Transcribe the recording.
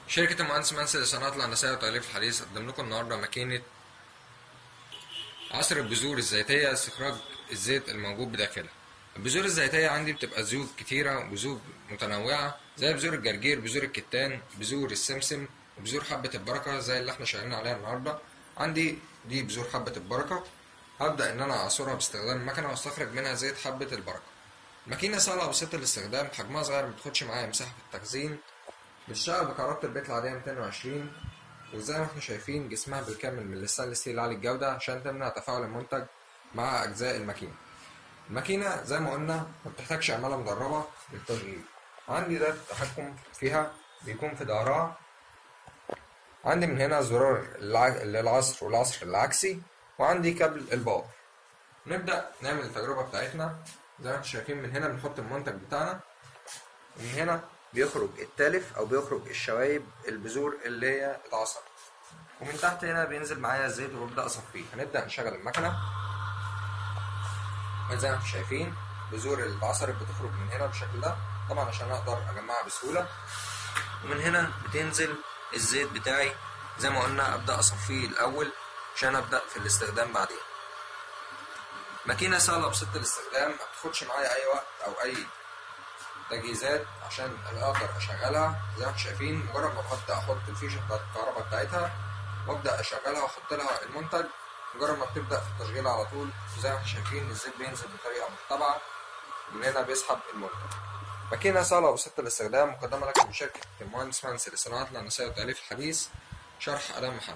شركة المهندس منسي للصناعات الهندسية والتغليف الحديث قدم لكم النهاردة ماكينة عصر البذور الزيتية لاستخراج الزيت الموجود بداخلها. البذور الزيتية عندي بتبقى بذور كتيرة وبذور متنوعة زي بذور الجرجير، بذور الكتان، بذور السمسم، وبذور حبة البركة زي اللي احنا شغالين عليها النهاردة. عندي دي بذور حبة البركة، هبدأ إن أنا أعصرها باستخدام المكنة وأستخرج منها زيت حبة البركة. ماكينة سهلة وبسيطة الاستخدام، حجمها صغير مبتاخدش معايا مساحة في التخزين، بتشتغل بكهرباء البيت العادية 220، وزي ما احنا شايفين جسمها بالكامل من الستانلس ستيل عالي الجودة عشان تمنع تفاعل المنتج مع أجزاء الماكينة. الماكينة زي ما قلنا مبتحتاجش عمالة مدربة للتشغيل. عندي ده التحكم فيها بيكون في ظهرها، عندي من هنا زرار للعصر والعصر العكسي، وعندي كابل الباور. نبدأ نعمل التجربة بتاعتنا. زي ما انتم شايفين من هنا بنحط المنتج بتاعنا، ومن هنا بيخرج التالف او بيخرج الشوايب البذور اللي هي اتعصرت، ومن تحت هنا بينزل معايا الزيت وببدأ اصفيه. هنبدأ نشغل المكنة، وزي ما انتم شايفين بذور اللي اتعصرت بتخرج من هنا بالشكل ده طبعا عشان اقدر اجمعها بسهولة، ومن هنا بتنزل الزيت بتاعي. زي ما قلنا ابدأ اصفيه الاول عشان ابدأ في الاستخدام بعدين. ماكينة سهلة وبسيطة الاستخدام، ما بتاخدش معايا اي وقت او اي تجهيزات عشان اقدر اشغلها. زي ما انتم شايفين مجرد ما ببدأ احط الفيشه بتاعت الكهرباء بتاعتها وابدأ اشغلها واحط لها المنتج، مجرد ما بتبدأ في التشغيل على طول زي ما انتم شايفين الزيت بينزل بطريقة متبعة، من هنا بيسحب المنتج. ماكينة سهلة وبسيطة الاستخدام، مقدمة لكم من شركة المهندس منسي للصناعات الهندسية والتأليف الحديث. شرح آدم محمد.